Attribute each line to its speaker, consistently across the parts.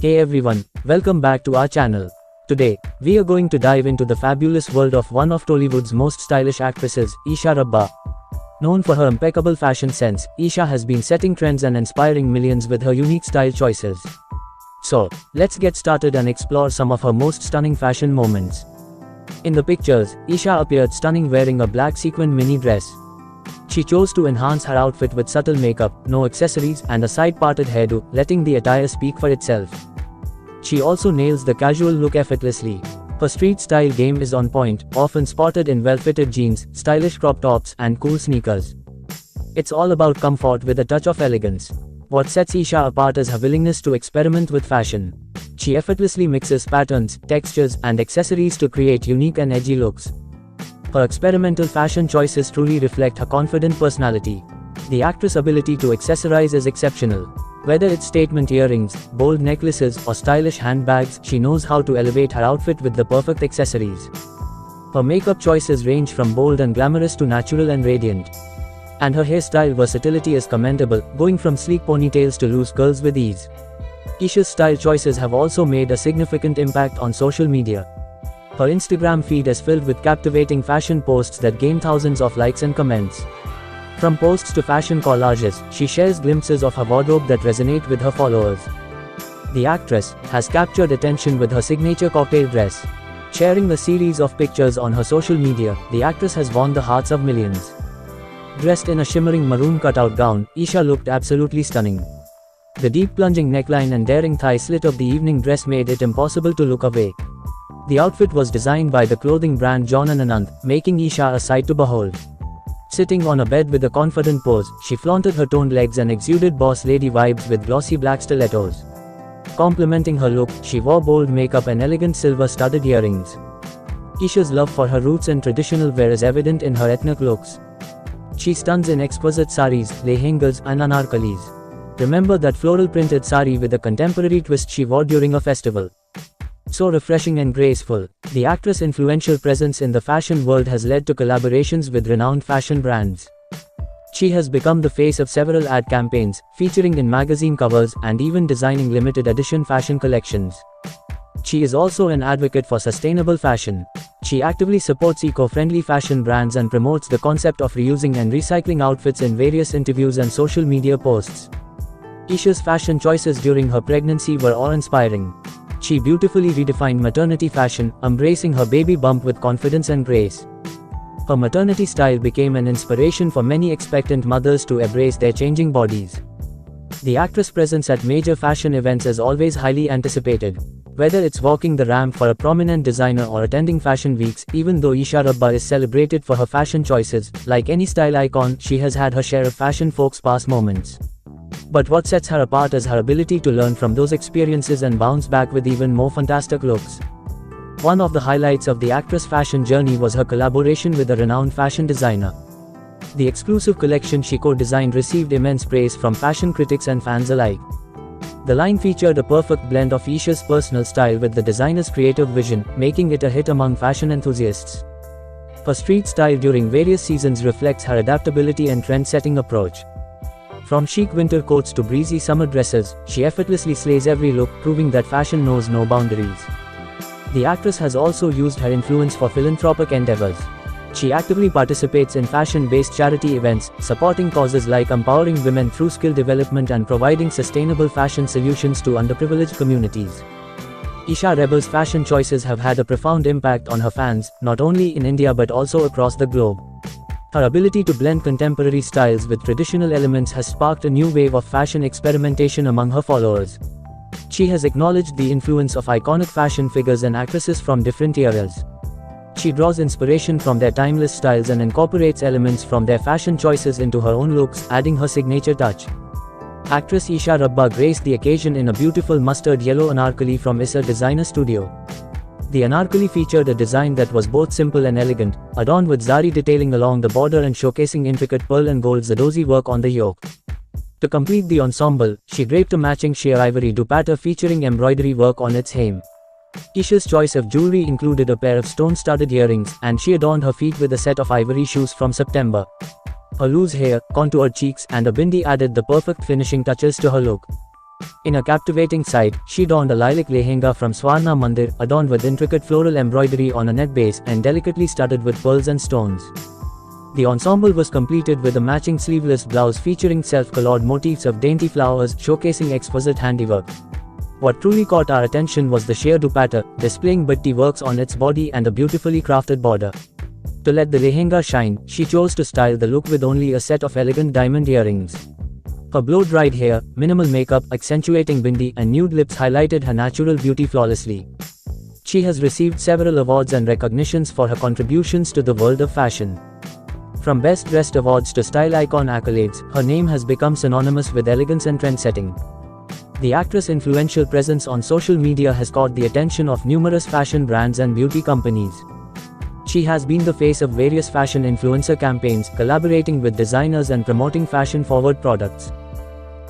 Speaker 1: Hey everyone, welcome back to our channel. Today, we are going to dive into the fabulous world of one of Tollywood's most stylish actresses, Isha Rabba. Known for her impeccable fashion sense, Isha has been setting trends and inspiring millions with her unique style choices. So, let's get started and explore some of her most stunning fashion moments. In the pictures, Isha appeared stunning wearing a black sequined mini dress. She chose to enhance her outfit with subtle makeup, no accessories, and a side-parted hairdo, letting the attire speak for itself. She also nails the casual look effortlessly. Her street style game is on point, often spotted in well-fitted jeans, stylish crop tops, and cool sneakers. It's all about comfort with a touch of elegance. What sets Isha apart is her willingness to experiment with fashion. She effortlessly mixes patterns, textures, and accessories to create unique and edgy looks. Her experimental fashion choices truly reflect her confident personality. The actress' ability to accessorize is exceptional. Whether it's statement earrings, bold necklaces, or stylish handbags, she knows how to elevate her outfit with the perfect accessories. Her makeup choices range from bold and glamorous to natural and radiant. And her hairstyle versatility is commendable, going from sleek ponytails to loose curls with ease. Isha's style choices have also made a significant impact on social media. Her Instagram feed is filled with captivating fashion posts that gain thousands of likes and comments. From posts to fashion collages, she shares glimpses of her wardrobe that resonate with her followers. The actress has captured attention with her signature cocktail dress. Sharing a series of pictures on her social media, the actress has won the hearts of millions. Dressed in a shimmering maroon cutout gown, Isha looked absolutely stunning. The deep plunging neckline and daring thigh slit of the evening dress made it impossible to look away. The outfit was designed by the clothing brand John & Anand, making Isha a sight to behold. Sitting on a bed with a confident pose, she flaunted her toned legs and exuded boss lady vibes with glossy black stilettos. Complementing her look, she wore bold makeup and elegant silver-studded earrings. Isha's love for her roots and traditional wear is evident in her ethnic looks. She stuns in exquisite saris, lehengas, and anarkalis. Remember that floral printed sari with a contemporary twist she wore during a festival. So refreshing and graceful, the actress' influential presence in the fashion world has led to collaborations with renowned fashion brands. She has become the face of several ad campaigns, featuring in magazine covers and even designing limited edition fashion collections. She is also an advocate for sustainable fashion. She actively supports eco-friendly fashion brands and promotes the concept of reusing and recycling outfits in various interviews and social media posts. Isha's fashion choices during her pregnancy were awe-inspiring. She beautifully redefined maternity fashion, embracing her baby bump with confidence and grace. Her maternity style became an inspiration for many expectant mothers to embrace their changing bodies. The actress' presence at major fashion events is always highly anticipated. Whether it's walking the ramp for a prominent designer or attending fashion weeks, even though Isha Rabba is celebrated for her fashion choices, like any style icon, she has had her share of fashion folks' pass moments. But what sets her apart is her ability to learn from those experiences and bounce back with even more fantastic looks. One of the highlights of the actress' fashion journey was her collaboration with a renowned fashion designer. The exclusive collection she co-designed received immense praise from fashion critics and fans alike. The line featured a perfect blend of Isha's personal style with the designer's creative vision, making it a hit among fashion enthusiasts. Her street style during various seasons reflects her adaptability and trend-setting approach. From chic winter coats to breezy summer dresses, she effortlessly slays every look, proving that fashion knows no boundaries. The actress has also used her influence for philanthropic endeavors. She actively participates in fashion-based charity events, supporting causes like empowering women through skill development and providing sustainable fashion solutions to underprivileged communities. Isha Rabba's fashion choices have had a profound impact on her fans, not only in India but also across the globe. Her ability to blend contemporary styles with traditional elements has sparked a new wave of fashion experimentation among her followers. She has acknowledged the influence of iconic fashion figures and actresses from different eras. She draws inspiration from their timeless styles and incorporates elements from their fashion choices into her own looks, adding her signature touch. Actress Isha Rabba graced the occasion in a beautiful mustard yellow anarkali from Issa Designer Studio. The anarkali featured a design that was both simple and elegant, adorned with zari detailing along the border and showcasing intricate pearl and gold Zadozi work on the yoke. To complete the ensemble, she draped a matching sheer ivory dupatta featuring embroidery work on its hem. Isha's choice of jewelry included a pair of stone-studded earrings, and she adorned her feet with a set of ivory shoes from September. Her loose hair, contoured cheeks, and a bindi added the perfect finishing touches to her look. In a captivating sight, she donned a lilac lehenga from Swarna Mandir, adorned with intricate floral embroidery on a net base and delicately studded with pearls and stones. The ensemble was completed with a matching sleeveless blouse featuring self-colored motifs of dainty flowers showcasing exquisite handiwork. What truly caught our attention was the sheer dupatta, displaying bitti works on its body and a beautifully crafted border. To let the lehenga shine, she chose to style the look with only a set of elegant diamond earrings. Her blow-dried hair, minimal makeup, accentuating bindi, and nude lips highlighted her natural beauty flawlessly. She has received several awards and recognitions for her contributions to the world of fashion. From Best Dressed awards to style icon accolades, her name has become synonymous with elegance and trend-setting. The actress' influential presence on social media has caught the attention of numerous fashion brands and beauty companies. She has been the face of various fashion influencer campaigns, collaborating with designers and promoting fashion-forward products.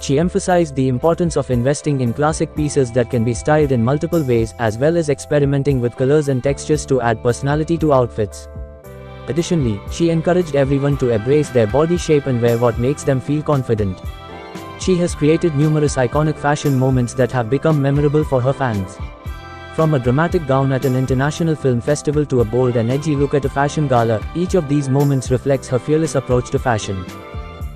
Speaker 1: She emphasized the importance of investing in classic pieces that can be styled in multiple ways, as well as experimenting with colors and textures to add personality to outfits. Additionally, she encouraged everyone to embrace their body shape and wear what makes them feel confident. She has created numerous iconic fashion moments that have become memorable for her fans. From a dramatic gown at an international film festival to a bold and edgy look at a fashion gala, each of these moments reflects her fearless approach to fashion.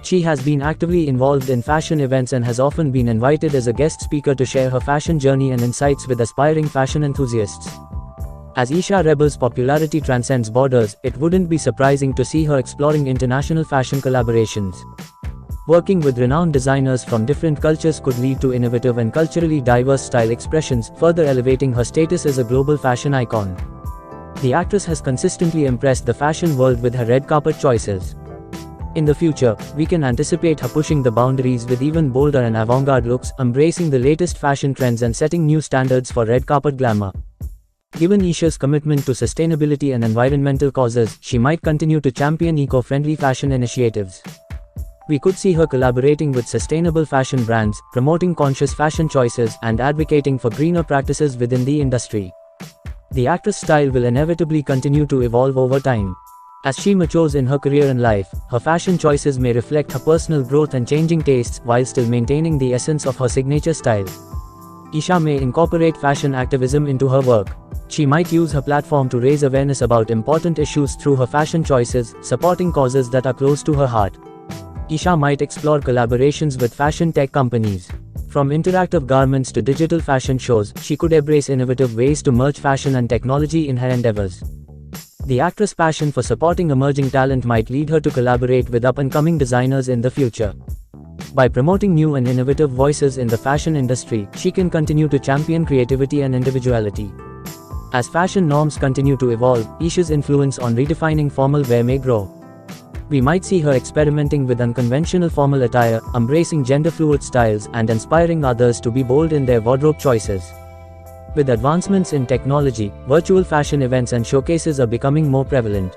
Speaker 1: She has been actively involved in fashion events and has often been invited as a guest speaker to share her fashion journey and insights with aspiring fashion enthusiasts. As Isha Rebel's popularity transcends borders, it wouldn't be surprising to see her exploring international fashion collaborations. Working with renowned designers from different cultures could lead to innovative and culturally diverse style expressions, further elevating her status as a global fashion icon. The actress has consistently impressed the fashion world with her red carpet choices. In the future, we can anticipate her pushing the boundaries with even bolder and avant-garde looks, embracing the latest fashion trends and setting new standards for red carpet glamour. Given Isha's commitment to sustainability and environmental causes, she might continue to champion eco-friendly fashion initiatives. We could see her collaborating with sustainable fashion brands, promoting conscious fashion choices, and advocating for greener practices within the industry. The actress' style will inevitably continue to evolve over time. As she matures in her career and life, her fashion choices may reflect her personal growth and changing tastes while still maintaining the essence of her signature style. Isha may incorporate fashion activism into her work. She might use her platform to raise awareness about important issues through her fashion choices, supporting causes that are close to her heart. Isha might explore collaborations with fashion tech companies. From interactive garments to digital fashion shows, she could embrace innovative ways to merge fashion and technology in her endeavors. The actress' passion for supporting emerging talent might lead her to collaborate with up-and-coming designers in the future. By promoting new and innovative voices in the fashion industry, she can continue to champion creativity and individuality. As fashion norms continue to evolve, Isha's influence on redefining formal wear may grow. We might see her experimenting with unconventional formal attire, embracing gender-fluid styles, and inspiring others to be bold in their wardrobe choices. With advancements in technology, virtual fashion events and showcases are becoming more prevalent.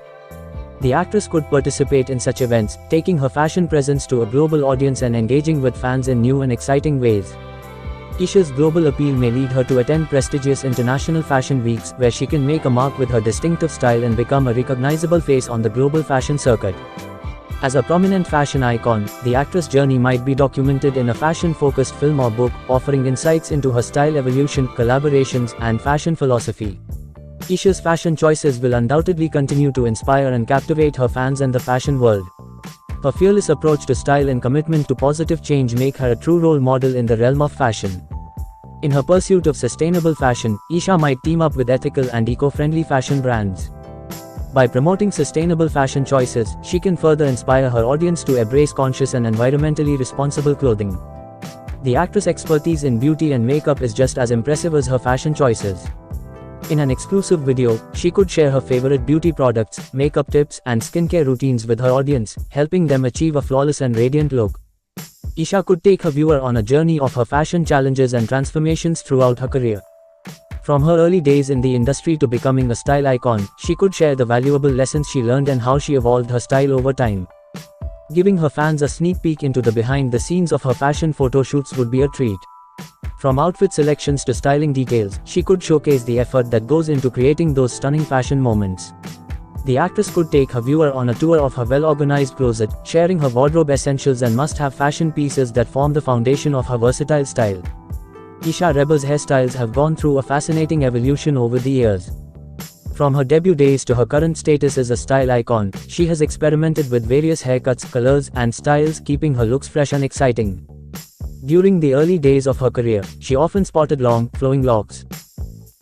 Speaker 1: The actress could participate in such events, taking her fashion presence to a global audience and engaging with fans in new and exciting ways. Isha's global appeal may lead her to attend prestigious international fashion weeks, where she can make a mark with her distinctive style and become a recognizable face on the global fashion circuit. As a prominent fashion icon, the actress' journey might be documented in a fashion-focused film or book, offering insights into her style evolution, collaborations, and fashion philosophy. Isha's fashion choices will undoubtedly continue to inspire and captivate her fans and the fashion world. Her fearless approach to style and commitment to positive change make her a true role model in the realm of fashion. In her pursuit of sustainable fashion, Isha might team up with ethical and eco-friendly fashion brands. By promoting sustainable fashion choices, she can further inspire her audience to embrace conscious and environmentally responsible clothing. The actress' expertise in beauty and makeup is just as impressive as her fashion choices. In an exclusive video, she could share her favorite beauty products, makeup tips, and skincare routines with her audience, helping them achieve a flawless and radiant look. Isha could take her viewer on a journey of her fashion challenges and transformations throughout her career. From her early days in the industry to becoming a style icon, she could share the valuable lessons she learned and how she evolved her style over time. Giving her fans a sneak peek into the behind-the-scenes of her fashion photo shoots would be a treat. From outfit selections to styling details, she could showcase the effort that goes into creating those stunning fashion moments. The actress could take her viewer on a tour of her well-organized closet, sharing her wardrobe essentials and must-have fashion pieces that form the foundation of her versatile style. Isha Rebba's hairstyles have gone through a fascinating evolution over the years. From her debut days to her current status as a style icon, she has experimented with various haircuts, colors, and styles, keeping her looks fresh and exciting. During the early days of her career, she often sported long, flowing locks.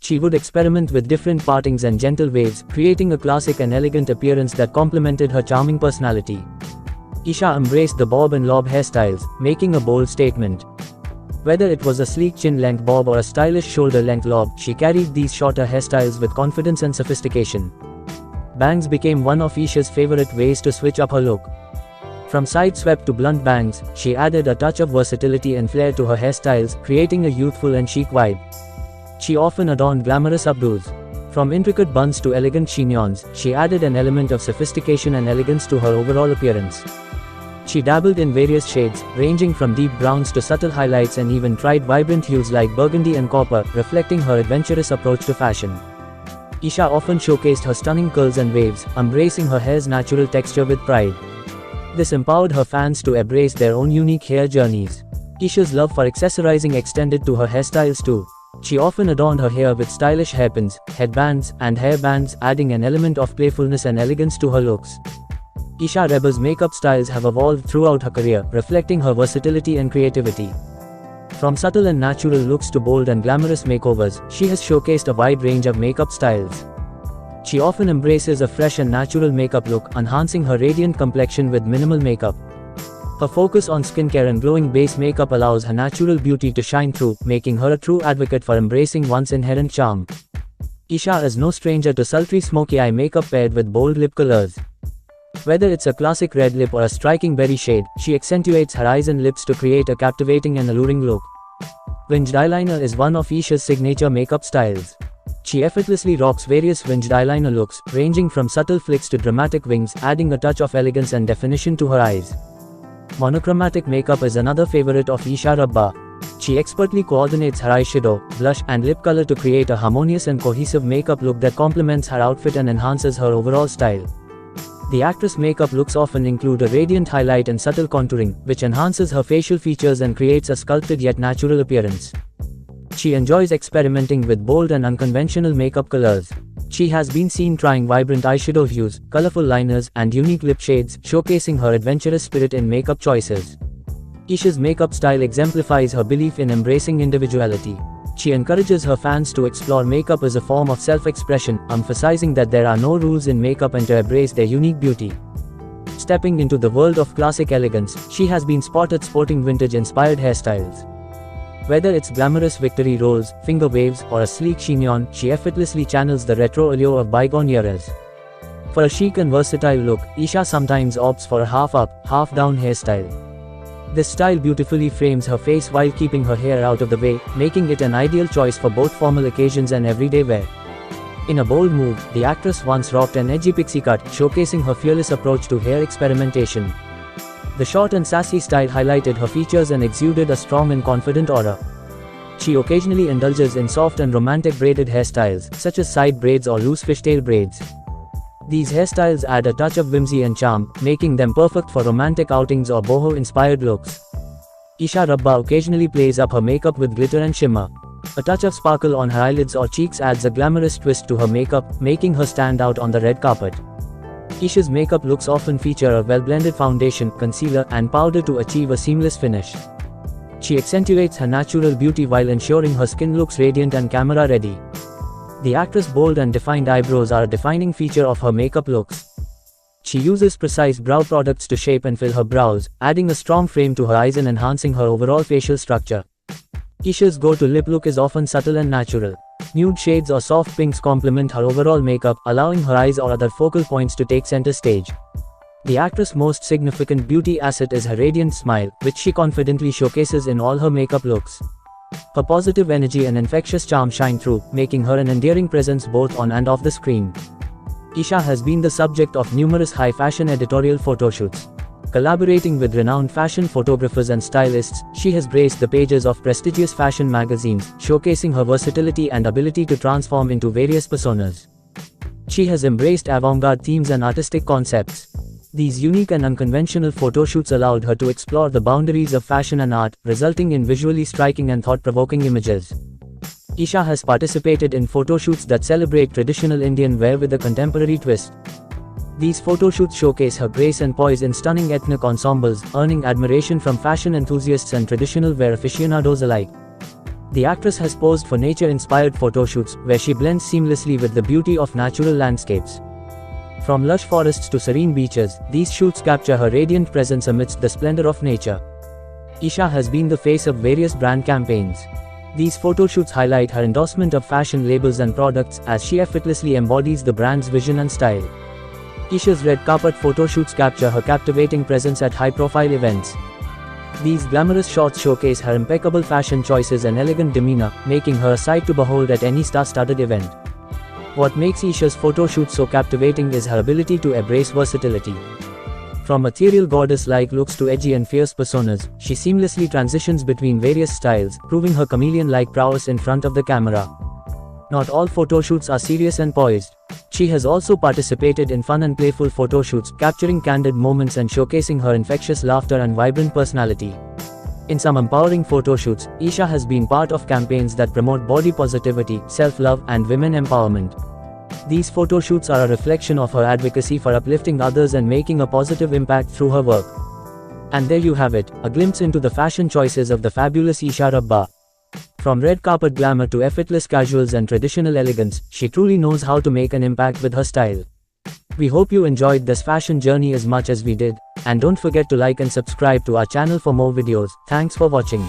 Speaker 1: She would experiment with different partings and gentle waves, creating a classic and elegant appearance that complemented her charming personality. Isha embraced the bob and lob hairstyles, making a bold statement. Whether it was a sleek chin-length bob or a stylish shoulder-length lob, she carried these shorter hairstyles with confidence and sophistication. Bangs became one of Isha's favorite ways to switch up her look. From side-swept to blunt bangs, she added a touch of versatility and flair to her hairstyles, creating a youthful and chic vibe. She often adorned glamorous updos. From intricate buns to elegant chignons, she added an element of sophistication and elegance to her overall appearance. She dabbled in various shades, ranging from deep browns to subtle highlights, and even tried vibrant hues like burgundy and copper, reflecting her adventurous approach to fashion. Isha often showcased her stunning curls and waves, embracing her hair's natural texture with pride. This empowered her fans to embrace their own unique hair journeys. Isha's love for accessorizing extended to her hairstyles too. She often adorned her hair with stylish hairpins, headbands, and hairbands, adding an element of playfulness and elegance to her looks. Isha Rebba's makeup styles have evolved throughout her career, reflecting her versatility and creativity. From subtle and natural looks to bold and glamorous makeovers, she has showcased a wide range of makeup styles. She often embraces a fresh and natural makeup look, enhancing her radiant complexion with minimal makeup. Her focus on skincare and glowing base makeup allows her natural beauty to shine through, making her a true advocate for embracing one's inherent charm. Isha is no stranger to sultry smoky eye makeup paired with bold lip colors. Whether it's a classic red lip or a striking berry shade, she accentuates her eyes and lips to create a captivating and alluring look. Winged eyeliner is one of Isha's signature makeup styles. She effortlessly rocks various winged eyeliner looks, ranging from subtle flicks to dramatic wings, adding a touch of elegance and definition to her eyes. Monochromatic makeup is another favorite of Isha Rebba. She expertly coordinates her eyeshadow, blush, and lip color to create a harmonious and cohesive makeup look that complements her outfit and enhances her overall style. The actress' makeup looks often include a radiant highlight and subtle contouring, which enhances her facial features and creates a sculpted yet natural appearance. She enjoys experimenting with bold and unconventional makeup colors. She has been seen trying vibrant eyeshadow hues, colorful liners, and unique lip shades, showcasing her adventurous spirit in makeup choices. Isha's makeup style exemplifies her belief in embracing individuality. She encourages her fans to explore makeup as a form of self-expression, emphasizing that there are no rules in makeup and to embrace their unique beauty. Stepping into the world of classic elegance, she has been spotted sporting vintage-inspired hairstyles. Whether it's glamorous victory rolls, finger waves, or a sleek chignon, she effortlessly channels the retro allure of bygone eras. For a chic and versatile look, Isha sometimes opts for a half-up, half-down hairstyle. This style beautifully frames her face while keeping her hair out of the way, making it an ideal choice for both formal occasions and everyday wear. In a bold move, the actress once rocked an edgy pixie cut, showcasing her fearless approach to hair experimentation. The short and sassy style highlighted her features and exuded a strong and confident aura. She occasionally indulges in soft and romantic braided hairstyles, such as side braids or loose fishtail braids. These hairstyles add a touch of whimsy and charm, making them perfect for romantic outings or boho-inspired looks. Isha Rebba occasionally plays up her makeup with glitter and shimmer. A touch of sparkle on her eyelids or cheeks adds a glamorous twist to her makeup, making her stand out on the red carpet. Isha's makeup looks often feature a well-blended foundation, concealer, and powder to achieve a seamless finish. She accentuates her natural beauty while ensuring her skin looks radiant and camera-ready. The actress' bold and defined eyebrows are a defining feature of her makeup looks. She uses precise brow products to shape and fill her brows, adding a strong frame to her eyes and enhancing her overall facial structure. Isha's go-to lip look is often subtle and natural. Nude shades or soft pinks complement her overall makeup, allowing her eyes or other focal points to take center stage. The actress' most significant beauty asset is her radiant smile, which she confidently showcases in all her makeup looks. Her positive energy and infectious charm shine through, making her an endearing presence both on and off the screen. Isha has been the subject of numerous high-fashion editorial photoshoots. Collaborating with renowned fashion photographers and stylists, she has graced the pages of prestigious fashion magazines, showcasing her versatility and ability to transform into various personas. She has embraced avant-garde themes and artistic concepts. These unique and unconventional photoshoots allowed her to explore the boundaries of fashion and art, resulting in visually striking and thought-provoking images. Isha has participated in photoshoots that celebrate traditional Indian wear with a contemporary twist. These photoshoots showcase her grace and poise in stunning ethnic ensembles, earning admiration from fashion enthusiasts and traditional wear aficionados alike. The actress has posed for nature-inspired photoshoots, where she blends seamlessly with the beauty of natural landscapes. From lush forests to serene beaches, these shoots capture her radiant presence amidst the splendor of nature. Isha has been the face of various brand campaigns. These photoshoots highlight her endorsement of fashion labels and products as she effortlessly embodies the brand's vision and style. Isha's red carpet photoshoots capture her captivating presence at high-profile events. These glamorous shots showcase her impeccable fashion choices and elegant demeanor, making her a sight to behold at any star-studded event. What makes Isha's photoshoots so captivating is her ability to embrace versatility. From ethereal goddess-like looks to edgy and fierce personas, she seamlessly transitions between various styles, proving her chameleon-like prowess in front of the camera. Not all photoshoots are serious and poised. She has also participated in fun and playful photoshoots, capturing candid moments and showcasing her infectious laughter and vibrant personality. In some empowering photoshoots, Isha has been part of campaigns that promote body positivity, self-love, and women empowerment. These photoshoots are a reflection of her advocacy for uplifting others and making a positive impact through her work. And there you have it, a glimpse into the fashion choices of the fabulous Isha Rabba. From red carpet glamour to effortless casuals and traditional elegance, she truly knows how to make an impact with her style. We hope you enjoyed this fashion journey as much as we did, and don't forget to like and subscribe to our channel for more videos. Thanks for watching.